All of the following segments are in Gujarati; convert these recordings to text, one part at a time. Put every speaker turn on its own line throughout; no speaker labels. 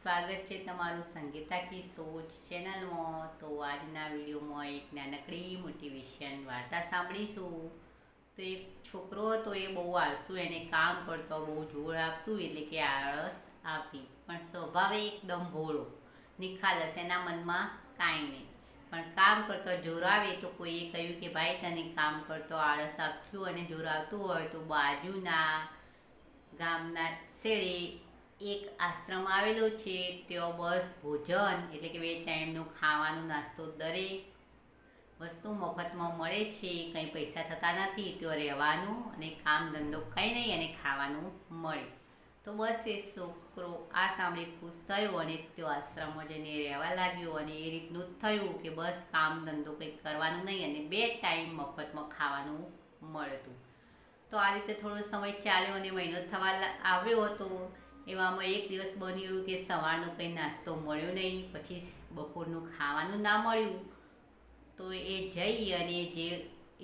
સ્વાગત છે તમારું સંગીતા કી સોચ ચેનલમાં। તો આજના વિડીયોમાં એક નાનકડી મોટિવેશન વાર્તા સાંભળીશું। તો એક છોકરો હતો, એ બહુ આળસુ, એને કામ કરતો બહુ જોર આપતું એટલે કે આળસ આવતી, પણ સ્વભાવે એકદમ ભોળો નિખાલસ, એના મનમાં કાંઈ નહીં, પણ કામ કરતો જોર આવે તો કોઈએ કહ્યું કે ભાઈ તને કામ કરતો આળસ આપતું અને જોર આવતું હોય તો બાજુના ગામના છેડે એક આશ્રમ આવેલો છે। ત્યાં બસ ભોજન એટલે કે 2 ટાઈમનો ખાવાનો નાસ્તો દરેક વસ્તુ મફતમાં મળે છે, કંઈ પૈસા થતા નથી, ત્યાં રહેવાનું અને કામ ધંધો કંઈ નહીં અને ખાવાનું મળે। તો બસ એ છોકરો આ સાંભળી ખુશ થયો અને તે આશ્રમમાં જઈને રહેવા લાગ્યો અને એ રીતનું જ થયું કે બસ કામ ધંધો કંઈ કરવાનું નહીં અને 2 ટાઈમ મફતમાં ખાવાનું મળતું। તો આ રીતે થોડો સમય ચાલ્યો અને મહિનો થવા આવ્યો હતો। એવામાં એક દિવસ બન્યું કે સવારનો કંઈ નાસ્તો મળ્યો નહીં, પછી બપોરનું ખાવાનું ના મળ્યું, તો એ જઈ અને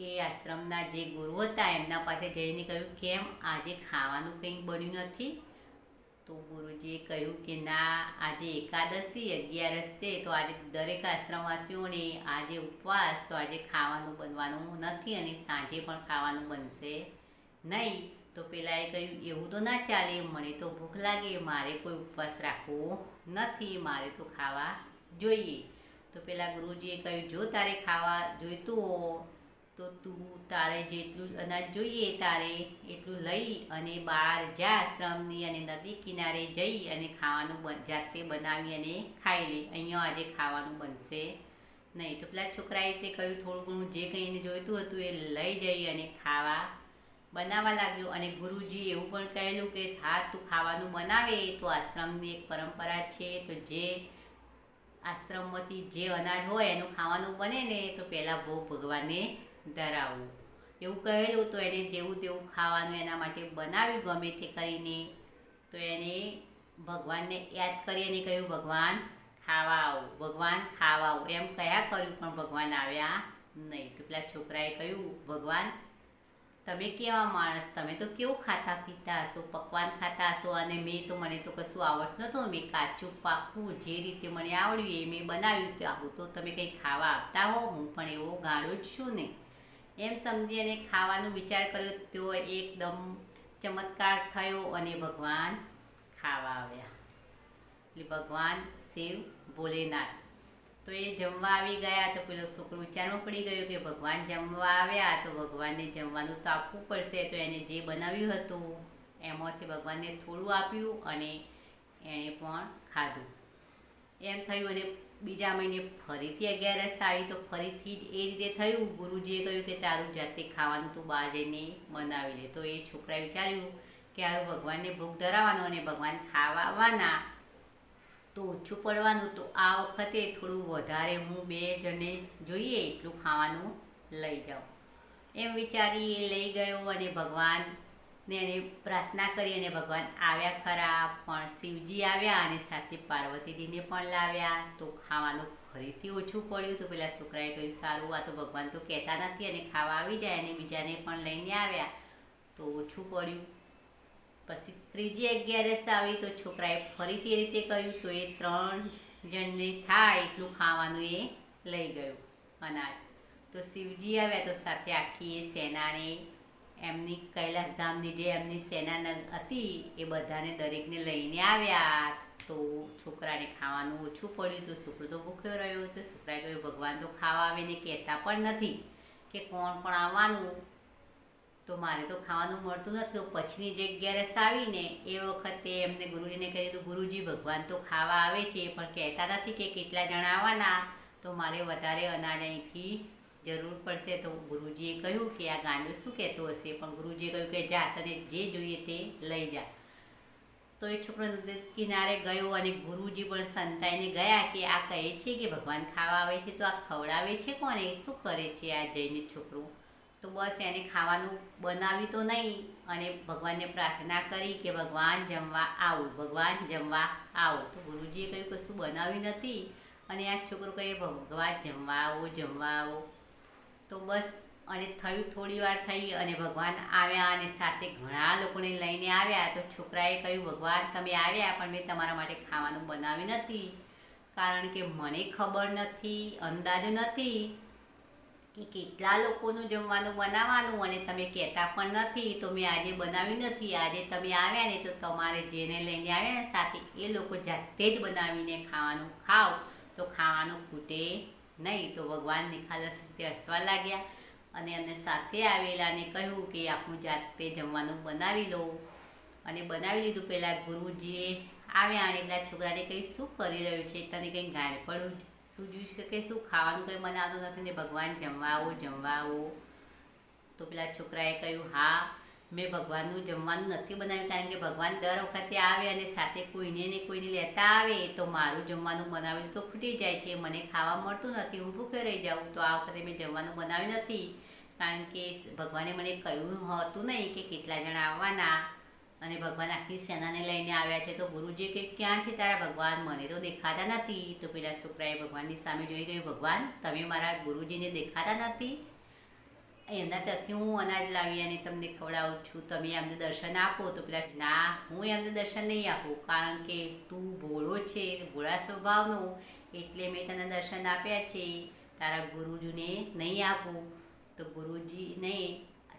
એ આશ્રમના જે ગુરુ હતા એમના પાસે જઈને કહ્યું કેમ આજે ખાવાનું કંઈ બન્યું નથી? તો ગુરુજીએ કહ્યું કે ના, આજે એકાદશી 11 છે, તો આજે દરેક આશ્રમવાસીઓને આજે ઉપવાસ, તો આજે ખાવાનું બનવાનું નથી અને સાંજે પણ ખાવાનું બનશે નહીં। તો પેલાએ કહ્યું એવું તો ના ચાલે, મને તો ભૂખ લાગે, મારે કોઈ ઉપવાસ રાખવો નથી, મારે તો ખાવા જોઈએ। તો પેલા ગુરુજીએ કહ્યું જો તારે ખાવા જોઈતું હો તો તું તારે જેટલું અનાજ જોઈએ તારે એટલું લઈ અને બહાર જા આશ્રમની અને નદી કિનારે જઈ અને ખાવાનું જાતે બનાવી અને ખાઈ લે, અહીંયા આજે ખાવાનું બનશે નહીં। તો પેલા છોકરાએ તે કહ્યું થોડું ઘણું જે કંઈ એને જોઈતું હતું એ લઈ જઈ અને ખાવા બનાવવા લાગ્યો। અને ગુરુજી એવું પણ કહેલું કે હા તું ખાવાનું બનાવે તો આશ્રમની એક પરંપરા છે, તો જે આશ્રમમાંથી જે અનાજ હોય એનું ખાવાનું બને ને તો પહેલાં ભોગ ભગવાનને ધરાવવું, એવું કહેલું। તો એને જેવું તેવું ખાવાનું એના માટે બનાવ્યું ગમે તે કરીને। તો એને ભગવાનને યાદ કરી અને કહ્યું ભગવાન ખાવા આવો, ભગવાન ખાવા આવો, એમ કયા કર્યું પણ ભગવાન આવ્યા નહીં। તો પેલા છોકરાએ કહ્યું ભગવાન તમે કેવા માણસ, તમે તો કેવું ખાતા પીતા હશો, પકવાન ખાતા હશો, અને મને તો કશું આવડતું નહોતું, મેં કાચું પાકું જે રીતે મને આવડ્યું એ મેં બનાવ્યું, તો આવું તો તમે કંઈ ખાવા આપતા હો, હું પણ એવો ગાળો જ છું ને, એમ સમજી અને ખાવાનું વિચાર કર્યો। તો એકદમ ચમત્કાર થયો અને ભગવાન ખાવા આવ્યા, એટલે ભગવાન શિવ ભોલેનાથ। તો એ જમવા આવી ગયા તો પેલો છોકરો વિચારમાં પડી ગયો કે ભગવાન જમવા આવ્યા તો ભગવાનને જમવાનું તો આપવું પડશે। તો એને જે બનાવ્યું હતું એમાંથી ભગવાનને થોડું આપ્યું અને એણે પણ ખાધું। એમ થયું અને બીજા મહિને ફરીથી 11 આવી તો ફરીથી જ એ રીતે થયું। ગુરુજીએ કહ્યું કે તારું જાતે ખાવાનું તું બહાર જઈને બનાવી લે। તો એ છોકરાએ વિચાર્યું કે આ ભગવાનને ભોગ ધરાવવાનો અને ભગવાન ખાવા આવવાના તો ઓછું પડવાનું, તો આ વખતે થોડું વધારે હું 2 જણને જોઈએ એટલું ખાવાનું લઈ જાઉં, એમ વિચારી એ લઈ ગયો અને ભગવાનને એને પ્રાર્થના કરી અને ભગવાન આવ્યા ખરા, પણ શિવજી આવ્યા અને સાથે પાર્વતીજીને પણ લાવ્યા, તો ખાવાનું ફરીથી ઓછું પડ્યું। તો પેલા છોકરાએ કહ્યું સારું, આ તો ભગવાન તો કહેતા નથી અને ખાવા આવી જાય અને બીજાને પણ લઈને આવ્યા તો ઓછું પડ્યું। પછી ત્રીજી 11 આવી તો છોકરાએ ફરીથી એ રીતે કર્યું, તો એ 3 જણને થાય એટલું ખાવાનું એ લઈ ગયું અનાજ। તો શિવજી આવ્યા તો સાથે આખી એ સેનાને એમની કૈલાસધામની જે એમની સેના હતી એ બધાને દરેકને લઈને આવ્યા। તો છોકરાને ખાવાનું ઓછું પડ્યું તો છોકરો તો ભૂખ્યો રહ્યો। તો છોકરાએ કહ્યું ભગવાન તો ખાવા આવીને કહેતા પણ નથી કે કોણ પણ આવવાનું, તો મારે તો ખાવાનું મળતું નથી। પછીની જે 11 આવીને એ વખતે એમને ગુરુજીને કહી દીધું ગુરુજી ભગવાન તો ખાવા આવે છે પણ કહેતા નથી કે કેટલા જણા આવવાના, તો મારે વધારે અનાજ અહીંથી જરૂર પડશે। તો ગુરુજીએ કહ્યું કે આ ગાંડો શું કહેતો હશે, પણ ગુરુજીએ કહ્યું કે જા તને જે જોઈએ તે લઈ જા। તો એ છોકરો નદી કિનારે ગયો અને ગુરુજી પણ સંતાઈને ગયા કે આ કહે છે કે ભગવાન ખાવા આવે છે, તો આ ખવડાવે છે કોને, શું કરે છે આ જઈને છોકરો? તો બસ એને ખાવાનું બનાવ્યું તો નહીં અને ભગવાનને પ્રાર્થના કરી કે ભગવાન જમવા આવો, ભગવાન જમવા આવો। તો ગુરુજીએ કહ્યું કશું બનાવ્યું નથી અને આ છોકરો કહે ભગવાન જમવા આવો, જમવા આવો। તો બસ અને થયું થોડી વાર થઈ અને ભગવાન આવ્યા અને સાથે ઘણા લોકોને લઈને આવ્યા. તો છોકરાએ કહ્યું, ભગવાન તમે આવ્યા પણ મેં તમારા માટે ખાવાનું બનાવ્યું નથી, કારણ કે મને ખબર નથી, અંદાજો નથી કે કેટલા લોકોનું જમવાનું બનાવવાનું, અને તમે કહેતા પણ નથી તો મેં આજે બનાવ્યું નથી. આજે તમે આવ્યા ને તો તમારે જેને લઈને આવ્યા ને સાથે એ લોકો જાતે જ બનાવીને ખાવાનું ખાઓ તો ખાવાનું ખૂટે નહીં. તો ભગવાન નિખાલસ રીતે હસવા લાગ્યા અને એમને સાથે આવેલાને કહ્યું કે આપણું જાતે જમવાનું બનાવી લો. અને બનાવી લીધું. પહેલાં ગુરુજીએ આવ્યા અને પેલા છોકરાને કંઈ શું કરી રહ્યું છે, તને કંઈ ગાળ પડું શું જોઈ શકે, શું ખાવાનું કંઈ બનાવતું નથી ને ભગવાન જમવા આવો. તો પેલા છોકરાએ કહ્યું, હા મેં ભગવાનનું જમવાનું નથી બનાવ્યું, કારણ કે ભગવાન દર વખતે આવે અને સાથે કોઈને ને કોઈને લેતા આવે તો મારું જમવાનું બનાવેલું તો ખૂટી જાય છે, મને ખાવા મળતું નથી, હું ભૂખે રહી જાઉં. તો આ વખતે મેં જમવાનું બનાવ્યું નથી, કારણ કે ભગવાને મને કહ્યું હતું નહીં કે કેટલા જણા આવવાના, અને ભગવાન આખી સેનાને લઈને આવ્યા છે. તો ગુરુજીએ કહ્યું, ક્યાં છે તારા ભગવાન, મને તો દેખાતા નથી. તો પેલા છોકરાએ ભગવાનની સામે જોઈ કહ્યું, ભગવાન તમે મારા ગુરુજીને દેખાતા નથી, એના ત્યાંથી હું અનાજ લાવી અને તમને ખવડાવું છું, તમે એમને દર્શન આપો. તો પેલા, ના હું એમને દર્શન નહીં આપું, કારણ કે તું ભોળો છે, ભોળા સ્વભાવનો, એટલે મેં તને દર્શન આપ્યા છે, તારા ગુરુજીને નહીં આપું. તો ગુરુજીને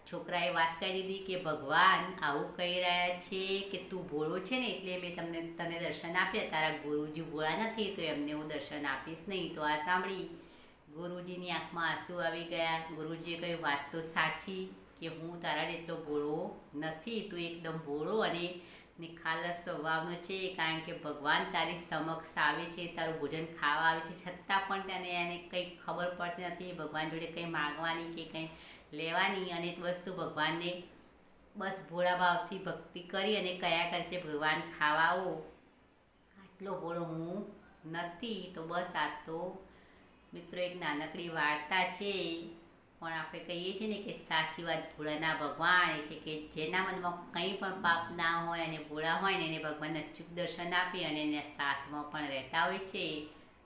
છોકરાએ વાત કરી દીધી કે ભગવાન આવું કહી રહ્યા છે કે તું ભોળો છે ને એટલે મેં તને દર્શન આપ્યા, તારા ગુરુજી ભોળા નથી તો એમને હું દર્શન આપીશ નહીં. તો આ સાંભળી ગુરુજીની આંખમાં આંસુ આવી ગયા. ગુરુજીએ કહ્યું, વાત તો સાચી કે હું તારા જેટલો ભોળો નથી, તું એકદમ ભોળો અને નિખાલસ સ્વભાવનો છે, કારણ કે ભગવાન તારી સમક્ષ આવે છે, તારું ભોજન ખાવા આવે છે, છતાં પણ તેને એને કંઈ ખબર પડતી નથી ભગવાન જોડે કંઈ માગવાની કે કંઈ લેવાની. અને વસ્તુ ભગવાનને બસ ભોળા ભાવથી ભક્તિ કરી અને કયા કરે છે, ભગવાન ખાવા આવો, આટલો ભોળો હું નથી. તો બસ આ તો મિત્રો એક નાનકડી વાર્તા છે, પણ આપણે કહીએ છીએ ને કે સાચી વાત ભોળાના ભગવાન, એટલે કે જેના મનમાં કંઈ પણ પાપ ના હોય અને ભોળા હોય ને એને ભગવાન અચૂક દર્શન આપી અને એના સાથમાં પણ રહેતા હોય છે.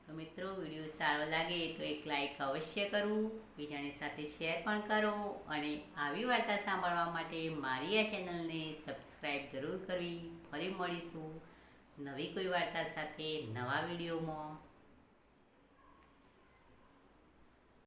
તો મિત્રો વિડીયો સારો લાગે તો એક લાઈક અવશ્ય કરવું, બીજાની સાથે શેર પણ કરો, અને આવી વાર્તા સાંભળવા માટે મારી આ ચેનલને સબસ્ક્રાઈબ જરૂર કરવી. ફરી મળીશું નવી કોઈ વાર્તા સાથે નવા વિડીયોમાં.